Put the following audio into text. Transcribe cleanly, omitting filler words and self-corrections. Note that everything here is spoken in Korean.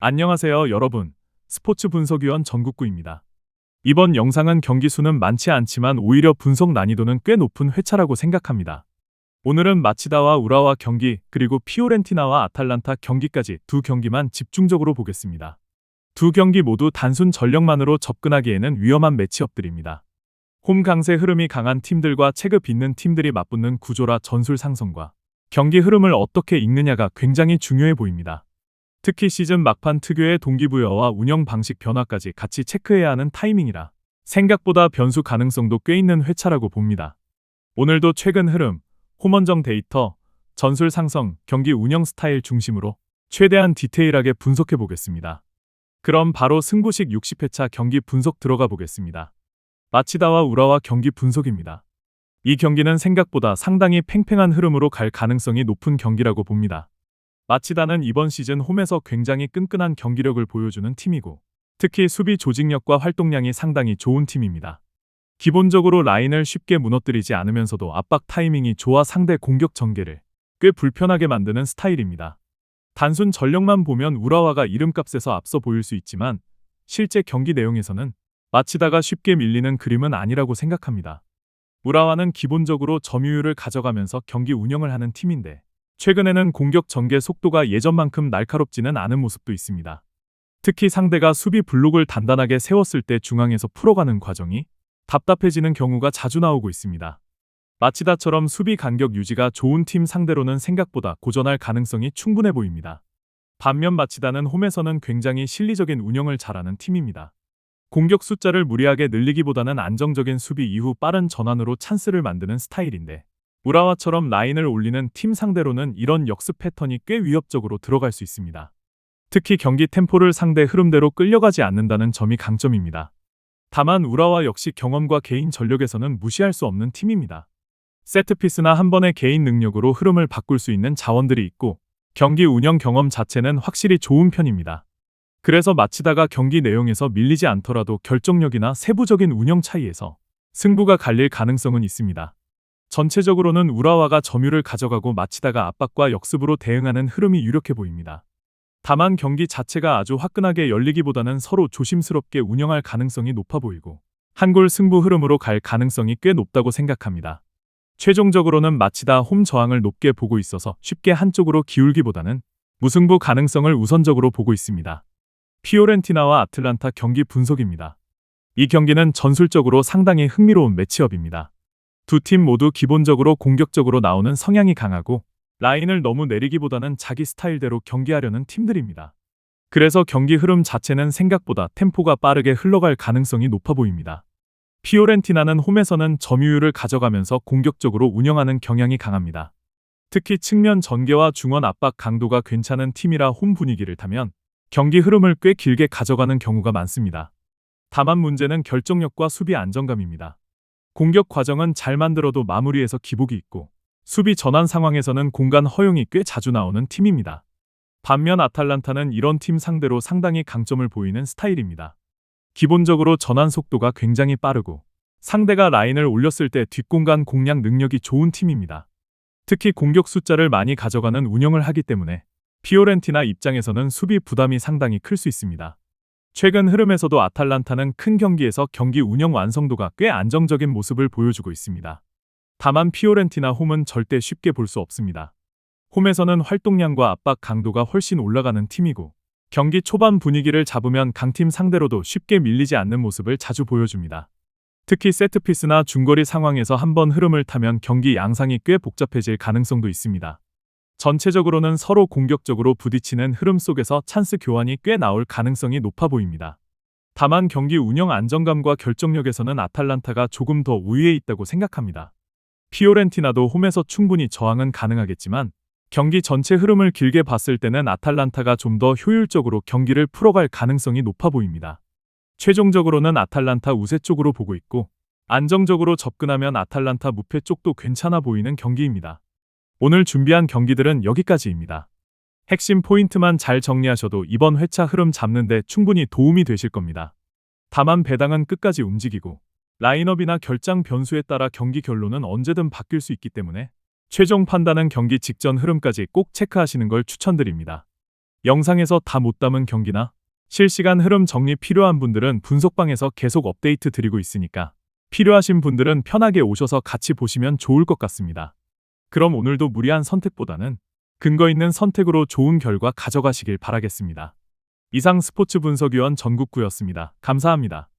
안녕하세요, 여러분. 스포츠 분석위원 전국구입니다. 이번 영상은 경기 수는 많지 않지만 오히려 분석 난이도는 꽤 높은 회차라고 생각합니다. 오늘은 마치다와 우라와 경기, 그리고 피오렌티나와 아탈란타 경기까지 두 경기만 집중적으로 보겠습니다. 두 경기 모두 단순 전력만으로 접근하기에는 위험한 매치업들입니다. 홈 강세 흐름이 강한 팀들과 체급 있는 팀들이 맞붙는 구조라 전술 상성과 경기 흐름을 어떻게 읽느냐가 굉장히 중요해 보입니다. 특히 시즌 막판 특유의 동기부여와 운영 방식 변화까지 같이 체크해야 하는 타이밍이라 생각보다 변수 가능성도 꽤 있는 회차라고 봅니다. 오늘도 최근 흐름, 홈원정 데이터, 전술 상성, 경기 운영 스타일 중심으로 최대한 디테일하게 분석해 보겠습니다. 그럼 바로 승부식 60회차 경기 분석 들어가 보겠습니다. 마치다와 우라와 경기 분석입니다. 이 경기는 생각보다 상당히 팽팽한 흐름으로 갈 가능성이 높은 경기라고 봅니다. 마치다는 이번 시즌 홈에서 굉장히 끈끈한 경기력을 보여주는 팀이고, 특히 수비 조직력과 활동량이 상당히 좋은 팀입니다. 기본적으로 라인을 쉽게 무너뜨리지 않으면서도 압박 타이밍이 좋아 상대 공격 전개를 꽤 불편하게 만드는 스타일입니다. 단순 전력만 보면 우라와가 이름값에서 앞서 보일 수 있지만 실제 경기 내용에서는 마치다가 쉽게 밀리는 그림은 아니라고 생각합니다. 우라와는 기본적으로 점유율을 가져가면서 경기 운영을 하는 팀인데 최근에는 공격 전개 속도가 예전만큼 날카롭지는 않은 모습도 있습니다. 특히 상대가 수비 블록을 단단하게 세웠을 때 중앙에서 풀어가는 과정이 답답해지는 경우가 자주 나오고 있습니다. 마치다처럼 수비 간격 유지가 좋은 팀 상대로는 생각보다 고전할 가능성이 충분해 보입니다. 반면 마치다는 홈에서는 굉장히 실리적인 운영을 잘하는 팀입니다. 공격 숫자를 무리하게 늘리기보다는 안정적인 수비 이후 빠른 전환으로 찬스를 만드는 스타일인데 우라와처럼 라인을 올리는 팀 상대로는 이런 역습 패턴이 꽤 위협적으로 들어갈 수 있습니다. 특히 경기 템포를 상대 흐름대로 끌려가지 않는다는 점이 강점입니다. 다만 우라와 역시 경험과 개인 전력에서는 무시할 수 없는 팀입니다. 세트피스나 한 번의 개인 능력으로 흐름을 바꿀 수 있는 자원들이 있고 경기 운영 경험 자체는 확실히 좋은 편입니다. 그래서 마치다가 경기 내용에서 밀리지 않더라도 결정력이나 세부적인 운영 차이에서 승부가 갈릴 가능성은 있습니다. 전체적으로는 우라와가 점유를 가져가고 마치다가 압박과 역습으로 대응하는 흐름이 유력해 보입니다. 다만 경기 자체가 아주 화끈하게 열리기보다는 서로 조심스럽게 운영할 가능성이 높아 보이고 한골 승부 흐름으로 갈 가능성이 꽤 높다고 생각합니다. 최종적으로는 마치다 홈 저항을 높게 보고 있어서 쉽게 한쪽으로 기울기보다는 무승부 가능성을 우선적으로 보고 있습니다. 피오렌티나와 아틀란타 경기 분석입니다. 이 경기는 전술적으로 상당히 흥미로운 매치업입니다. 두 팀 모두 기본적으로 공격적으로 나오는 성향이 강하고 라인을 너무 내리기보다는 자기 스타일대로 경기하려는 팀들입니다. 그래서 경기 흐름 자체는 생각보다 템포가 빠르게 흘러갈 가능성이 높아 보입니다. 피오렌티나는 홈에서는 점유율을 가져가면서 공격적으로 운영하는 경향이 강합니다. 특히 측면 전개와 중원 압박 강도가 괜찮은 팀이라 홈 분위기를 타면 경기 흐름을 꽤 길게 가져가는 경우가 많습니다. 다만 문제는 결정력과 수비 안정감입니다. 공격 과정은 잘 만들어도 마무리에서 기복이 있고 수비 전환 상황에서는 공간 허용이 꽤 자주 나오는 팀입니다. 반면 아탈란타는 이런 팀 상대로 상당히 강점을 보이는 스타일입니다. 기본적으로 전환 속도가 굉장히 빠르고 상대가 라인을 올렸을 때 뒷공간 공략 능력이 좋은 팀입니다. 특히 공격 숫자를 많이 가져가는 운영을 하기 때문에 피오렌티나 입장에서는 수비 부담이 상당히 클 수 있습니다. 최근 흐름에서도 아탈란타는 큰 경기에서 경기 운영 완성도가 꽤 안정적인 모습을 보여주고 있습니다. 다만 피오렌티나 홈은 절대 쉽게 볼 수 없습니다. 홈에서는 활동량과 압박 강도가 훨씬 올라가는 팀이고 경기 초반 분위기를 잡으면 강팀 상대로도 쉽게 밀리지 않는 모습을 자주 보여줍니다. 특히 세트피스나 중거리 상황에서 한번 흐름을 타면 경기 양상이 꽤 복잡해질 가능성도 있습니다. 전체적으로는 서로 공격적으로 부딪히는 흐름 속에서 찬스 교환이 꽤 나올 가능성이 높아 보입니다. 다만 경기 운영 안정감과 결정력에서는 아탈란타가 조금 더 우위에 있다고 생각합니다. 피오렌티나도 홈에서 충분히 저항은 가능하겠지만 경기 전체 흐름을 길게 봤을 때는 아탈란타가 좀 더 효율적으로 경기를 풀어갈 가능성이 높아 보입니다. 최종적으로는 아탈란타 우세 쪽으로 보고 있고 안정적으로 접근하면 아탈란타 무패 쪽도 괜찮아 보이는 경기입니다. 오늘 준비한 경기들은 여기까지입니다. 핵심 포인트만 잘 정리하셔도 이번 회차 흐름 잡는 데 충분히 도움이 되실 겁니다. 다만 배당은 끝까지 움직이고 라인업이나 결장 변수에 따라 경기 결론은 언제든 바뀔 수 있기 때문에 최종 판단은 경기 직전 흐름까지 꼭 체크하시는 걸 추천드립니다. 영상에서 다 못 담은 경기나 실시간 흐름 정리 필요한 분들은 분석방에서 계속 업데이트 드리고 있으니까 필요하신 분들은 편하게 오셔서 같이 보시면 좋을 것 같습니다. 그럼 오늘도 무리한 선택보다는 근거 있는 선택으로 좋은 결과 가져가시길 바라겠습니다. 이상 스포츠 분석위원 전국구였습니다. 감사합니다.